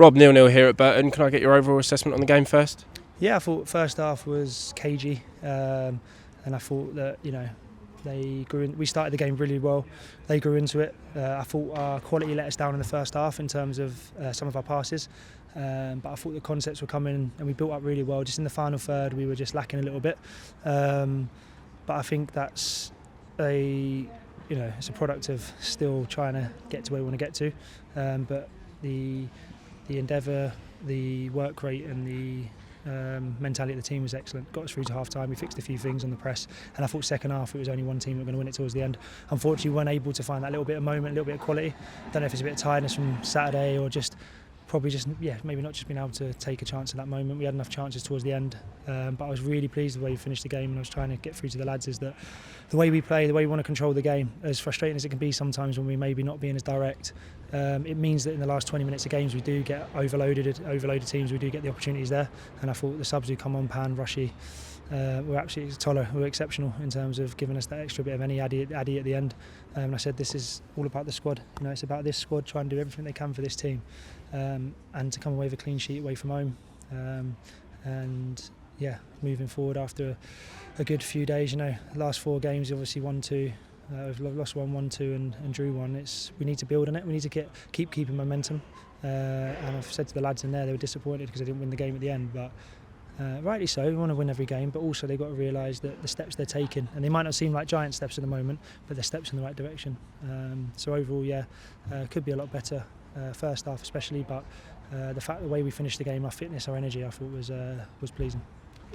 Rob, 0-0 here at Burton. Can I get your overall assessment on the game first? Yeah, I thought first half was cagey, and I thought that they grew in. We started the game really well. They grew into it. I thought our quality let us down in the first half in terms of some of our passes, but I thought the concepts were coming and we built up really well. Just in the final third, we were just lacking a little bit. But I think that's it's a product of still trying to get to where we want to get to. But the endeavour, the work rate, and the mentality of the team was excellent. Got us through to half time. We fixed a few things on the press, and I thought second half it was only one team that were going to win it towards the end. Unfortunately, we weren't able to find that little bit of moment, a little bit of quality. Don't know if it's a bit of tiredness from Saturday or maybe not just being able to take a chance at that moment. We had enough chances towards the end, but I was really pleased with the way we finished the game, and I was trying to get through to the lads is that the way we play, the way we want to control the game, as frustrating as it can be sometimes when we maybe not being as direct, it means that in the last 20 minutes of games we do get overloaded teams, we do get the opportunities there, and I thought the subs who come on, Pan, Rushy, were absolutely were exceptional in terms of giving us that extra bit of any addy at the end. And I said this is all about the squad. It's about this squad trying to do everything they can for this team, and to come away with a clean sheet away from home, and moving forward after a good few days. Last 4 games, obviously 1-2. We've lost 1-2 and drew 1. We need to build on it. We need to keep keeping momentum. And I've said to the lads in there, they were disappointed because they didn't win the game at the end, but rightly so. We want to win every game, but also they've got to realise that the steps they're taking, and they might not seem like giant steps at the moment, but they're steps in the right direction. So overall, could be a lot better first half especially, but the way we finished the game, our fitness, our energy, I thought was pleasing.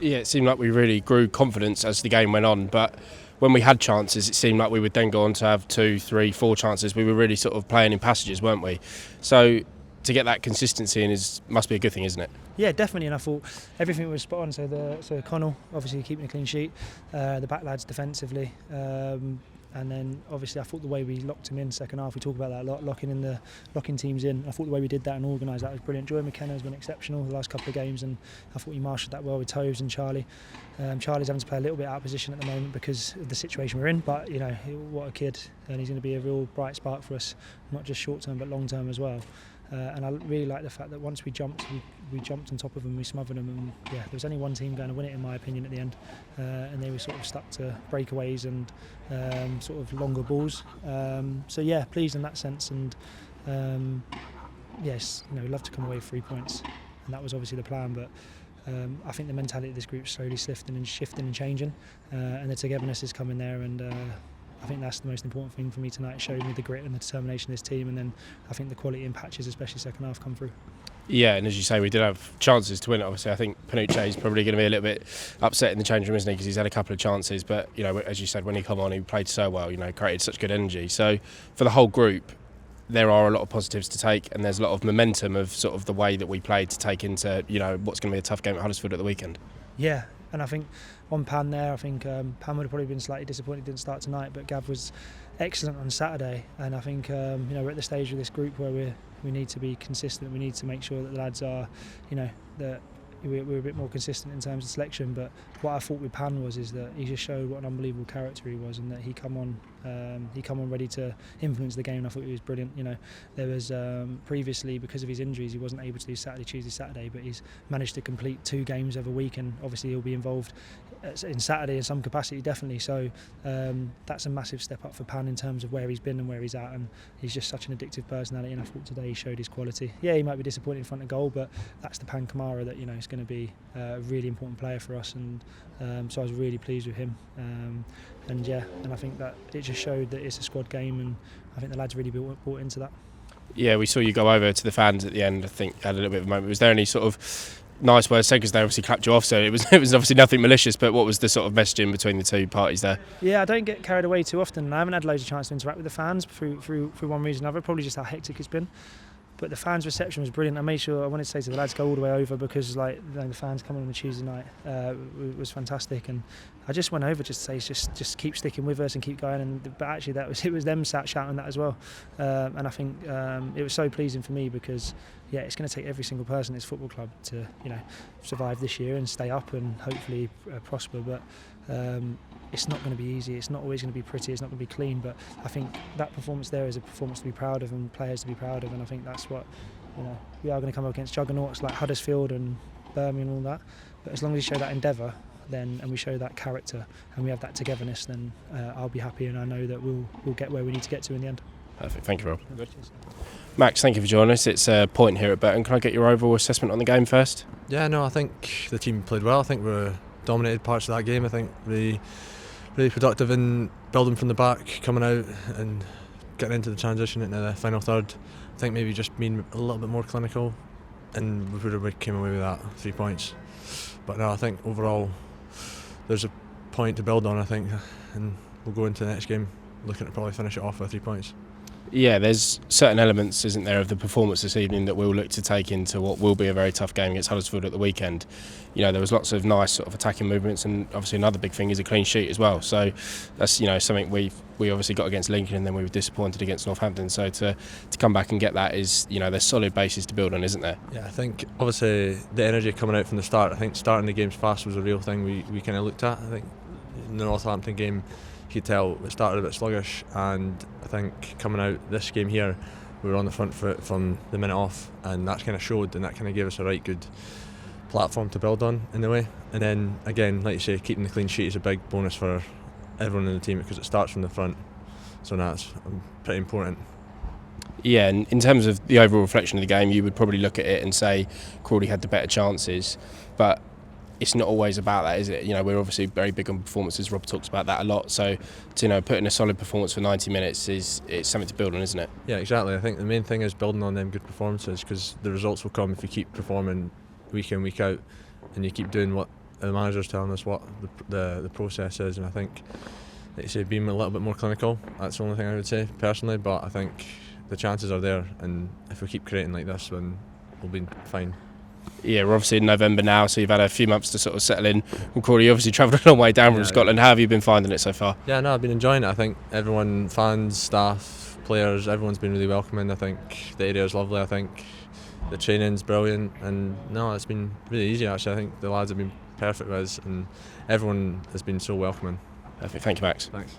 Yeah, it seemed like we really grew confidence as the game went on, but when we had chances, it seemed like we would then go on to have 2, 3, 4 chances. We were really sort of playing in passages, weren't we? So to get that consistency in must be a good thing, isn't it? Yeah, definitely, and I thought everything was spot on. So Connell obviously keeping a clean sheet, the back lads defensively, and then obviously I thought the way we locked him in second half, we talk about that a lot, locking teams in. I thought the way we did that and organised that was brilliant. Joey McKenna has been exceptional the last couple of games, and I thought he marshalled that well with Toves and Charlie. Charlie's having to play a little bit out of position at the moment because of the situation we're in, but what a kid, and he's going to be a real bright spark for us, not just short term but long term as well. And I really like the fact that once we jumped on top of them, we smothered them, and there was only one team going to win it in my opinion at the end, and they were sort of stuck to breakaways and sort of longer balls. Pleased in that sense, and we'd love to come away with 3 points, and that was obviously the plan, but I think the mentality of this group is slowly shifting and changing, and the togetherness is coming there, and I think that's the most important thing for me tonight. It showed me the grit and the determination of this team, and then I think the quality in patches, especially second half, come through. Yeah, and as you say, we did have chances to win it. Obviously, I think Panucci is probably going to be a little bit upset in the change room, isn't he? Because he's had a couple of chances, but as you said, when he come on, he played so well. Created such good energy. So for the whole group, there are a lot of positives to take, and there's a lot of momentum of sort of the way that we played to take into what's going to be a tough game at Huddersfield at the weekend. Yeah. And I think on Pan there, I think Pan would have probably been slightly disappointed he didn't start tonight, but Gav was excellent on Saturday, and I think we're at the stage of this group where we need to be consistent. We need to make sure that the lads are, that we're a bit more consistent in terms of selection. But what I thought with Pan is that he just showed what an unbelievable character he was, and that he come on ready to influence the game. And I thought he was brilliant. There was previously, because of his injuries, he wasn't able to do Tuesday, Saturday, but he's managed to complete 2 games every week, and obviously he'll be involved in Saturday in some capacity, definitely. So that's a massive step up for Pan in terms of where he's been and where he's at, and he's just such an addictive personality, and I thought today he showed his quality. Yeah, he might be disappointed in front of goal, but that's the Pan Kamara that is going to be a really important player for us, and so I was really pleased with him, and I think that it just showed that it's a squad game, and I think the lads really bought into that. Yeah, we saw you go over to the fans at the end. I think had a little bit of a moment. Was there any sort of nice words said, because they obviously clapped you off, so it was obviously nothing malicious, but what was the sort of messaging between the two parties there? Yeah, I don't get carried away too often, and I haven't had loads of chance to interact with the fans through one reason or another, probably just how hectic it's been. But the fans' reception was brilliant. I wanted to say to the lads, go all the way over, because the fans coming on a Tuesday night was fantastic, and I just went over just to say just keep sticking with us and keep going. But actually it was them shouting that as well, and I think it was so pleasing for me, because it's going to take every single person in this football club to survive this year and stay up and hopefully prosper. But it's not going to be easy. It's not always going to be pretty. It's not going to be clean. But I think that performance there is a performance to be proud of, and players to be proud of. And I think that's what we are going to come up against juggernauts like Huddersfield and Birmingham and all that. But as long as we show that endeavour, and we show that character, and we have that togetherness, then I'll be happy, and I know that we'll get where we need to get to in the end. Perfect. Thank you, Rob. Good. Max, thank you for joining us. It's a point here at BURTON. Can I get your overall assessment on the game first? Yeah, no, I think the team played well. I think we dominated parts of that game. I think really productive in building from the back, coming out and getting into the transition into the final third. I think maybe just being a little bit more clinical, and we would have came away with that 3 points. But no, I think overall there's a point to build on, I think, and we'll go into the next game looking to probably finish it off with 3 points. Yeah, there's certain elements, isn't there, of the performance this evening that we'll look to take into what will be a very tough game against Huddersfield at the weekend. There was lots of nice sort of attacking movements, and obviously another big thing is a clean sheet as well. So that's something we obviously got against Lincoln, and then we were disappointed against Northampton. So to come back and get that is there's solid basis to build on, isn't there? Yeah, I think obviously the energy coming out from the start. I think starting the games fast was a real thing we kind of looked at. I think in the Northampton game, you could tell it started a bit sluggish, and I think coming out this game here, we were on the front foot from the minute off, and that's kind of showed, and that kind of gave us a right good platform to build on in a way. And then again, like you say, keeping the clean sheet is a big bonus for everyone in the team because it starts from the front, so that's pretty important. Yeah, and in terms of the overall reflection of the game, you would probably look at it and say Crawley had the better chances, but it's not always about that, is it? We're obviously very big on performances. Rob talks about that a lot. So, to putting a solid performance for 90 minutes it's something to build on, isn't it? Yeah, exactly. I think the main thing is building on them good performances, because the results will come if you keep performing week in, week out, and you keep doing what the manager's telling us what the process is. And I think, like you say, being a little bit more clinical, that's the only thing I would say personally. But I think the chances are there, and if we keep creating like this, then we'll be fine. Yeah, we're obviously in November now, so you've had a few months to sort of settle in. Well, Crawley, you obviously travelled a long way down from Scotland. How have you been finding it so far? Yeah, no, I've been enjoying it. I think everyone, fans, staff, players, everyone's been really welcoming. I think the area's lovely. I think the training's brilliant, and no, it's been really easy actually. I think the lads have been perfect with us, and everyone has been so welcoming. Perfect. Thank you, Max. Thanks.